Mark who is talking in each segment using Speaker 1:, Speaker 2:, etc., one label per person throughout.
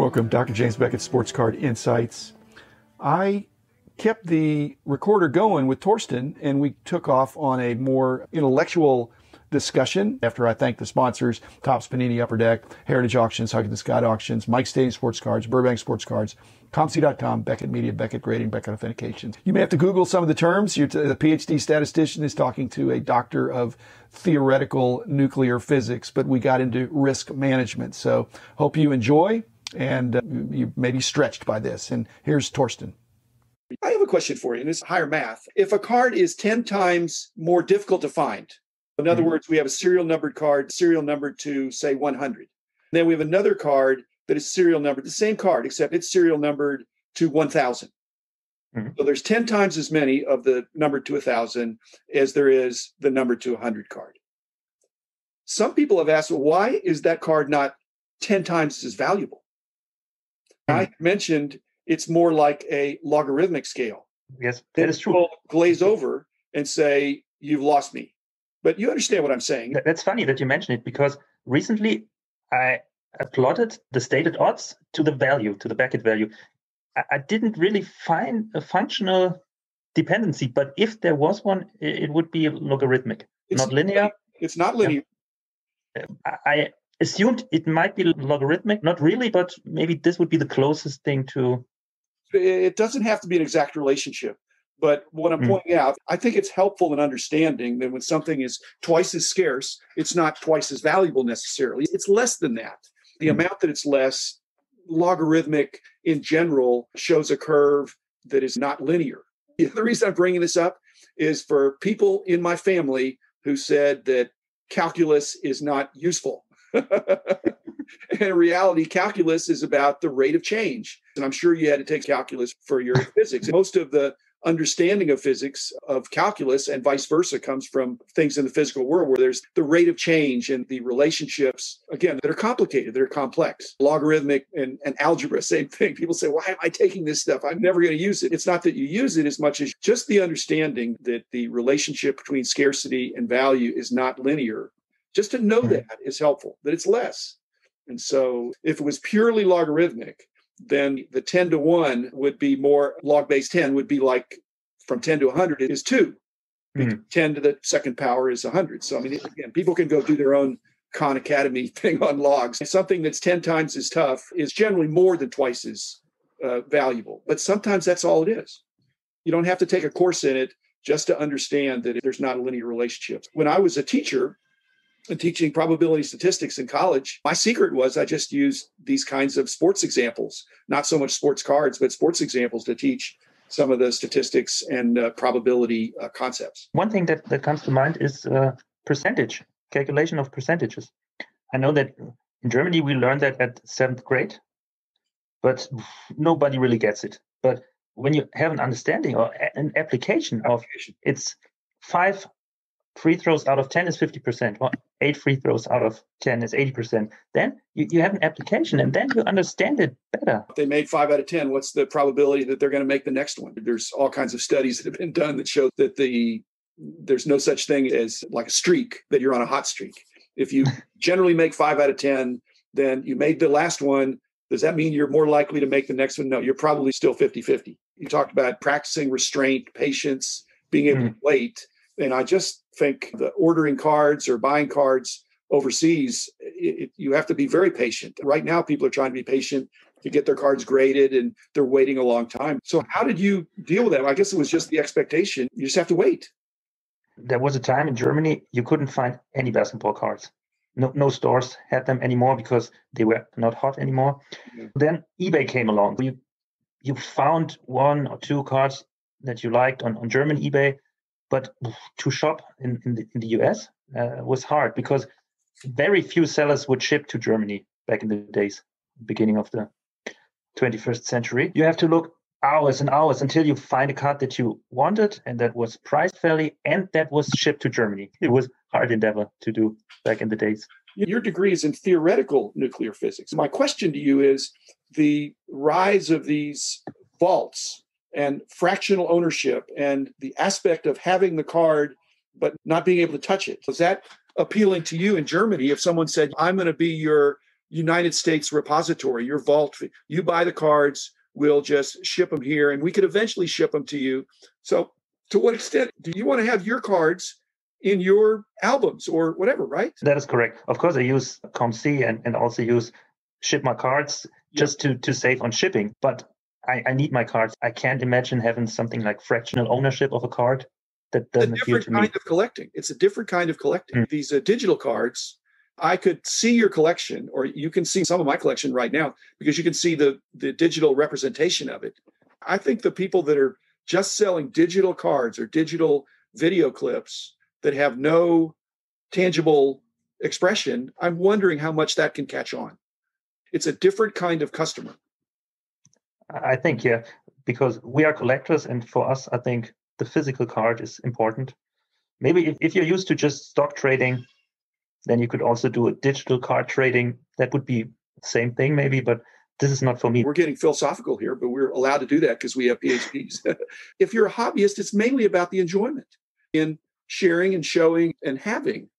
Speaker 1: Welcome, Dr. James Beckett, Sports Card Insights. I kept the recorder going with Torsten, and we took off on a more intellectual discussion after I thanked the sponsors, Topps, Panini, Upper Deck, Heritage Auctions, Huggins and Scott Auctions, Mike Stadium Sports Cards, Burbank Sports Cards, ComC.com, Beckett Media, Beckett Grading, Beckett Authentication. You may have to Google some of the terms. The PhD statistician is talking to a doctor of theoretical nuclear physics, but we got into risk management. So hope you enjoy, and you may be stretched by this. And here's Torsten.
Speaker 2: I have a question for you, and it's higher math. If a card is 10 times more difficult to find, in other words, we have a serial numbered card, serial numbered to, say, 100. Then we have another card that is serial numbered, the same card, except it's serial numbered to 1,000. So there's 10 times as many of the numbered to 1,000 as there is the numbered to 100 card. Some people have asked, well, why is that card not 10 times as valuable? I mentioned it's more like a logarithmic scale.
Speaker 3: Yes, that is true.
Speaker 2: People glaze over and say, you've lost me. But you understand what I'm saying.
Speaker 3: That's funny that you mention it, because recently I plotted the stated odds to the value, to the Beckett value. I didn't really find a functional dependency, but if there was one, it would be logarithmic, not linear.
Speaker 2: It's not linear.
Speaker 3: I assumed it might be logarithmic, not really, but maybe this would be the closest thing to.
Speaker 2: It doesn't have to be an exact relationship. But what I'm pointing out, I think it's helpful in understanding that when something is twice as scarce, it's not twice as valuable necessarily. It's less than that. The amount that it's less, logarithmic in general, shows a curve that is not linear. The reason I'm bringing this up is for people in my family who said that calculus is not useful. In reality, calculus is about the rate of change. And I'm sure you had to take calculus for your physics. Most of the understanding of physics, of calculus, and vice versa comes from things in the physical world where there's the rate of change and the relationships, again, that are complicated, that are complex. Logarithmic and algebra, same thing. People say, why am I taking this stuff? I'm never going to use it. It's not that you use it as much as just the understanding that the relationship between scarcity and value is not linear. Just to know that is helpful, that it's less. And so if it was purely logarithmic, then the 10 to 1 would be more, log base 10 would be like from 10 to 100 is 2. 10 to the second power is 100. So, I mean, again, people can go do their own Khan Academy thing on logs. Something that's 10 times as tough is generally more than twice as valuable. But sometimes that's all it is. You don't have to take a course in it just to understand that there's not a linear relationship. When I was a teacher, and teaching probability statistics in college, my secret was I just used these kinds of sports examples, not so much sports cards, but sports examples to teach some of the statistics and probability concepts.
Speaker 3: One thing that comes to mind is percentage, calculation of percentages. I know that in Germany, we learned that at 7th grade, but nobody really gets it. But when you have an understanding or an application of it's 5 free throws out of 10 is 50%, or 8 free throws out of 10 is 80%. Then you have an application, and then you understand it better.
Speaker 2: If they made 5 out of 10, what's the probability that they're going to make the next one? There's all kinds of studies that have been done that show that there's no such thing as like a streak, that you're on a hot streak. If you generally make 5 out of 10, then you made the last one. Does that mean you're more likely to make the next one? No, you're probably still 50-50. You talked about practicing restraint, patience, being able to wait. And I just think the ordering cards or buying cards overseas, you have to be very patient. Right now, people are trying to be patient to get their cards graded, and they're waiting a long time. So how did you deal with that? I guess it was just the expectation. You just have to wait.
Speaker 3: There was a time in Germany you couldn't find any basketball cards. No stores had them anymore because they were not hot anymore. Then eBay came along. You found 1 or 2 cards that you liked on German eBay. But to shop in the US was hard because very few sellers would ship to Germany back in the days, beginning of the 21st century. You have to look hours and hours until you find a card that you wanted and that was priced fairly and that was shipped to Germany. It was hard endeavor to do back in the days.
Speaker 2: Your degree is in theoretical nuclear physics. My question to you is the rise of these vaults and fractional ownership and the aspect of having the card but not being able to touch it. Was that appealing to you in Germany if someone said, I'm going to be your United States repository, your vault. You buy the cards, we'll just ship them here, and we could eventually ship them to you. So to what extent do you want to have your cards in your albums or whatever, right?
Speaker 3: That is correct. Of course, I use ComC and also use Ship My Cards just to save on shipping. But I need my cards. I can't imagine having something like fractional ownership of a card. That doesn't appeal to me.
Speaker 2: It's a different kind of collecting. It's a different kind of collecting. These digital cards, I could see your collection, or you can see some of my collection right now because you can see the digital representation of it. I think the people that are just selling digital cards or digital video clips that have no tangible expression, I'm wondering how much that can catch on. It's a different kind of customer.
Speaker 3: I think, yeah, because we are collectors, and for us, I think the physical card is important. Maybe if you're used to just stock trading, then you could also do a digital card trading. That would be the same thing, maybe, but this is not for me.
Speaker 2: We're getting philosophical here, but we're allowed to do that because we have PhDs. If you're a hobbyist, it's mainly about the enjoyment in sharing and showing and having.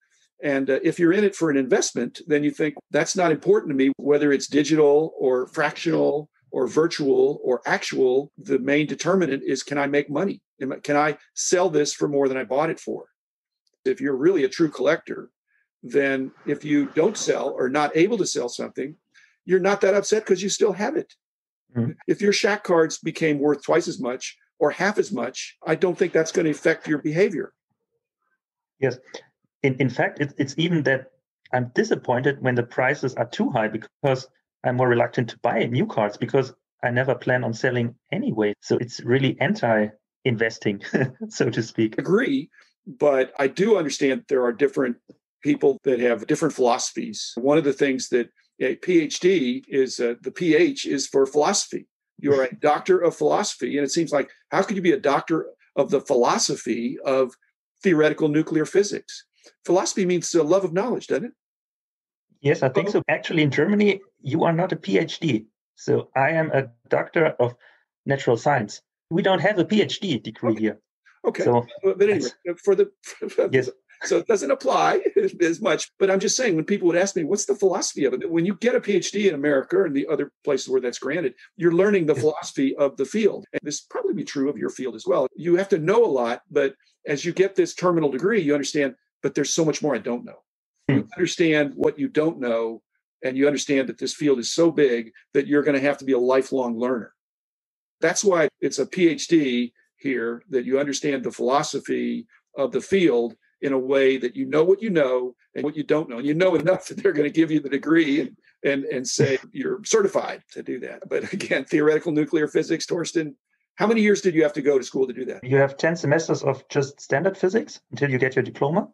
Speaker 2: And if you're in it for an investment, then you think that's not important to me, whether it's digital or fractional or virtual or actual. The main determinant is, can I make money? Can I sell this for more than I bought it for? If you're really a true collector, then if you don't sell or not able to sell something, you're not that upset because you still have it. Mm-hmm. If your Shack cards became worth twice as much or half as much, I don't think that's going to affect your behavior.
Speaker 3: Yes. In fact, it's even that I'm disappointed when the prices are too high because I'm more reluctant to buy new cards because I never plan on selling anyway. So it's really anti-investing, so to speak.
Speaker 2: Agree, but I do understand there are different people that have different philosophies. One of the things that a PhD is, the PH is for philosophy. You're a doctor of philosophy. And it seems like, how could you be a doctor of the philosophy of theoretical nuclear physics? Philosophy means the love of knowledge, doesn't it?
Speaker 3: Yes, I think so. Actually, in Germany, you are not a PhD. So I am a doctor of natural science. We don't have a PhD degree here.
Speaker 2: Okay.
Speaker 3: So,
Speaker 2: but anyway, yes. So it doesn't apply as much. But I'm just saying, when people would ask me, what's the philosophy of it? When you get a PhD in America and the other places where that's granted, you're learning the philosophy of the field. And this probably be true of your field as well. You have to know a lot, but as you get this terminal degree, you understand, but there's so much more I don't know. You understand what you don't know, and you understand that this field is so big that you're going to have to be a lifelong learner. That's why it's a PhD here, that you understand the philosophy of the field in a way that you know what you know and what you don't know. And you know enough that they're going to give you the degree and say you're certified to do that. But again, theoretical nuclear physics, Torsten, how many years did you have to go to school to do that?
Speaker 3: You have 10 semesters of just standard physics until you get your diploma.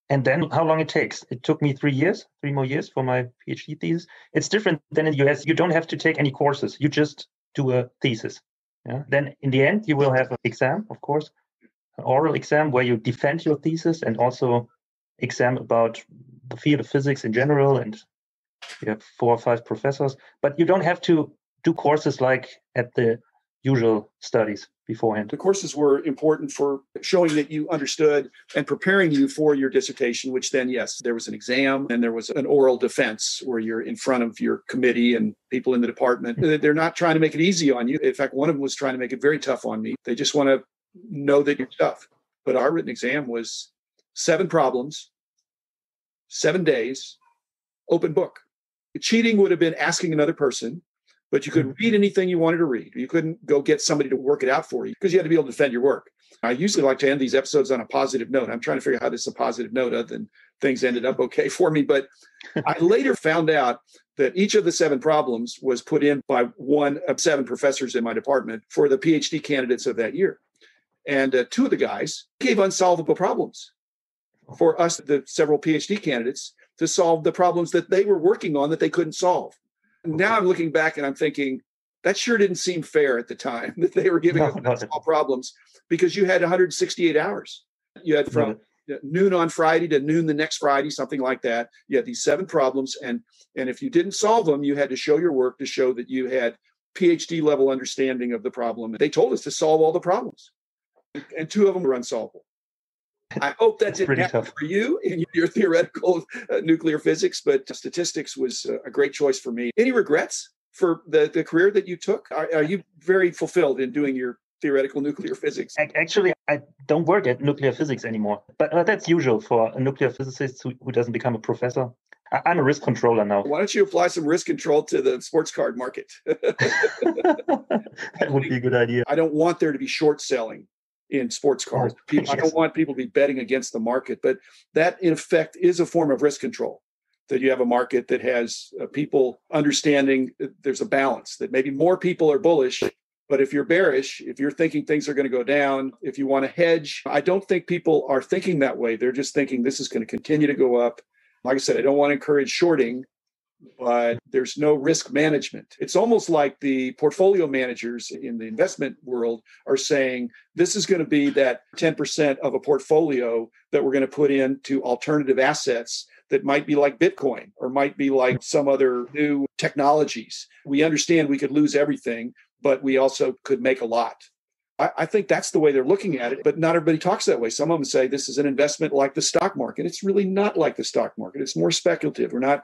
Speaker 3: And then how long it takes? It took me 3 more years for my PhD thesis. It's different than in the US. You don't have to take any courses. You just do a thesis. Yeah? Then in the end, you will have an exam, of course, an oral exam where you defend your thesis, and also exam about the field of physics in general. And you have 4 or 5 professors. But you don't have to do courses like at the usual studies beforehand.
Speaker 2: The courses were important for showing that you understood and preparing you for your dissertation, which then, yes, there was an exam and there was an oral defense where you're in front of your committee and people in the department. They're not trying to make it easy on you. In fact, one of them was trying to make it very tough on me. They just want to know that you're tough. But our written exam was 7 problems, 7 days, open book. Cheating would have been asking another person, but you could read anything you wanted to read. You couldn't go get somebody to work it out for you because you had to be able to defend your work. I usually like to end these episodes on a positive note. I'm trying to figure out how this is a positive note other than things ended up okay for me. But I later found out that each of the 7 problems was put in by one of 7 professors in my department for the PhD candidates of that year. And 2 of the guys gave unsolvable problems for us, the several PhD candidates, to solve the problems that they were working on that they couldn't solve. Now I'm looking back and I'm thinking that sure didn't seem fair at the time that they were giving us all problems, because you had 168 hours. You had from noon on Friday to noon the next Friday, something like that. You had these 7 problems. And if you didn't solve them, you had to show your work to show that you had PhD level understanding of the problem. They told us to solve all the problems. And 2 of them were unsolvable. I hope that didn't
Speaker 3: pretty
Speaker 2: happen
Speaker 3: tough.
Speaker 2: for you in your theoretical nuclear physics, but statistics was a great choice for me. Any regrets for the career that you took? Are you very fulfilled in doing your theoretical nuclear physics?
Speaker 3: Actually, I don't work at nuclear physics anymore, but that's usual for a nuclear physicist who doesn't become a professor. I'm a risk controller now.
Speaker 2: Why don't you apply some risk control to the sports card market?
Speaker 3: That would be a good idea.
Speaker 2: I don't want there to be short selling in sports cards. I don't want people to be betting against the market, but that in effect is a form of risk control. That you have a market that has people understanding there's a balance, that maybe more people are bullish. But if you're bearish, if you're thinking things are going to go down, if you want to hedge, I don't think people are thinking that way. They're just thinking this is going to continue to go up. Like I said, I don't want to encourage shorting, but there's no risk management. It's almost like the portfolio managers in the investment world are saying, this is going to be that 10% of a portfolio that we're going to put into alternative assets that might be like Bitcoin or might be like some other new technologies. We understand we could lose everything, but we also could make a lot. I think that's the way they're looking at it, but not everybody talks that way. Some of them say this is an investment like the stock market. It's really not like the stock market. It's more speculative. We're not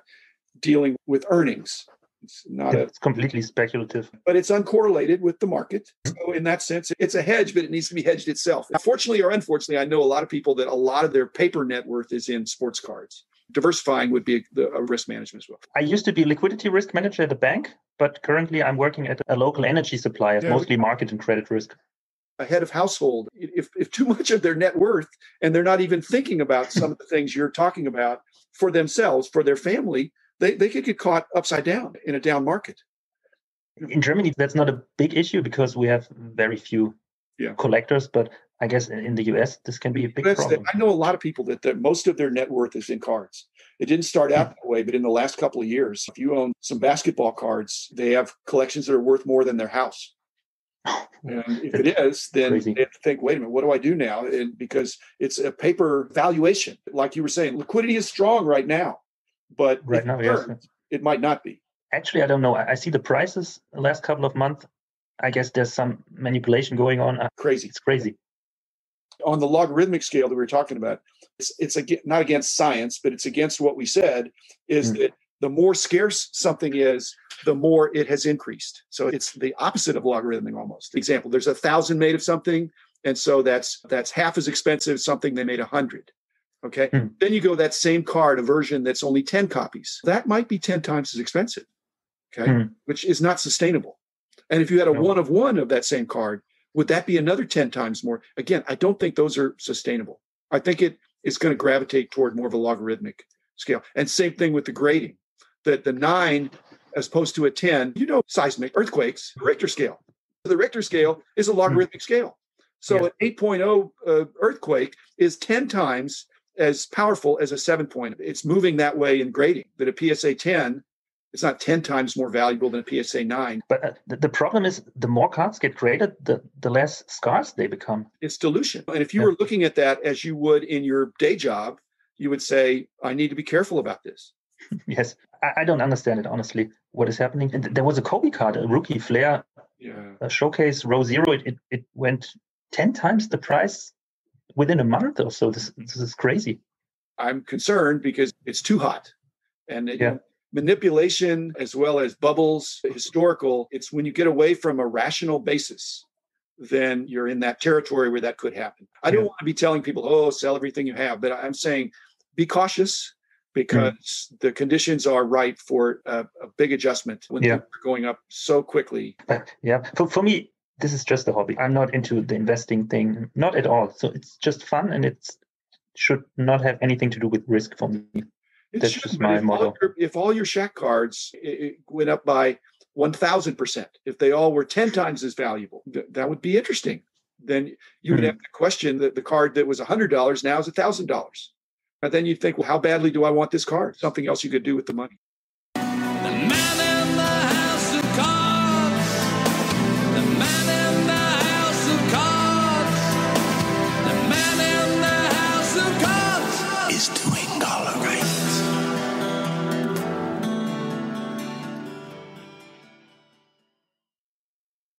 Speaker 2: dealing with earnings.
Speaker 3: It's completely speculative.
Speaker 2: But it's uncorrelated with the market. So in that sense, it's a hedge, but it needs to be hedged itself. Fortunately or unfortunately, I know a lot of people that a lot of their paper net worth is in sports cards. Diversifying would be a risk management as well.
Speaker 3: I used to be liquidity risk manager at a bank, but currently I'm working at a local energy supplier, mostly market and credit risk.
Speaker 2: A head of household, if too much of their net worth, and they're not even thinking about some of the things you're talking about for themselves, for their family, they could get caught upside down in a down market.
Speaker 3: In Germany, that's not a big issue because we have very few collectors, but I guess in the US, this can be a big problem.
Speaker 2: I know a lot of people that most of their net worth is in cards. It didn't start out that way, but in the last couple of years, if you own some basketball cards, they have collections that are worth more than their house. And if it is, then
Speaker 3: crazy.
Speaker 2: They have to think, wait a minute, what do I do now? And because it's a paper valuation. Like you were saying, liquidity is strong right now, but
Speaker 3: right now, yes.
Speaker 2: It might not be.
Speaker 3: Actually, I don't know. I see the prices the last couple of months. I guess there's some manipulation going on.
Speaker 2: Crazy.
Speaker 3: It's crazy.
Speaker 2: On the logarithmic scale that we were talking about, it's not against science, but it's against what we said, is that the more scarce something is, the more it has increased. So it's the opposite of logarithmic almost. Example, there's 1,000 made of something, and so that's half as expensive as something they made 100. Okay. Then you go that same card, a version that's only 10 copies. That might be 10 times as expensive. Okay. Which is not sustainable. And if you had a one of one of that same card, would that be another 10 times more? Again, I don't think those are sustainable. I think it is going to gravitate toward more of a logarithmic scale. And same thing with the grading. That the 9 as opposed to a 10, seismic earthquakes, Richter scale. The Richter scale is a logarithmic scale. So an 8.0 earthquake is 10 times as powerful as a 7.0. It's moving that way in grading, that a PSA 10 is not 10 times more valuable than a PSA 9.
Speaker 3: But the problem is the more cards get graded, the less scarce they become.
Speaker 2: It's dilution. And if you were looking at that as you would in your day job, you would say, I need to be careful about this.
Speaker 3: Yes. I don't understand it, honestly, what is happening. And there was a Kobe card, a rookie Flair a showcase row 0. It went 10 times the price within a month or so. This is crazy.
Speaker 2: I'm concerned because it's too hot. And manipulation as well as bubbles, historical, it's when you get away from a rational basis, then you're in that territory where that could happen. I don't want to be telling people, sell everything you have, but I'm saying be cautious because the conditions are right for a big adjustment when they're going up so quickly.
Speaker 3: For me, this is just a hobby. I'm not into the investing thing, not at all. So it's just fun, and it should not have anything to do with risk for me. That's just my motto.
Speaker 2: If all your Shack cards it went up by 1,000%, if they all were 10 times as valuable, that would be interesting. Then you would have to question that the card that was $100 now is $1,000. And then you'd think, well, how badly do I want this card? Something else you could do with the money.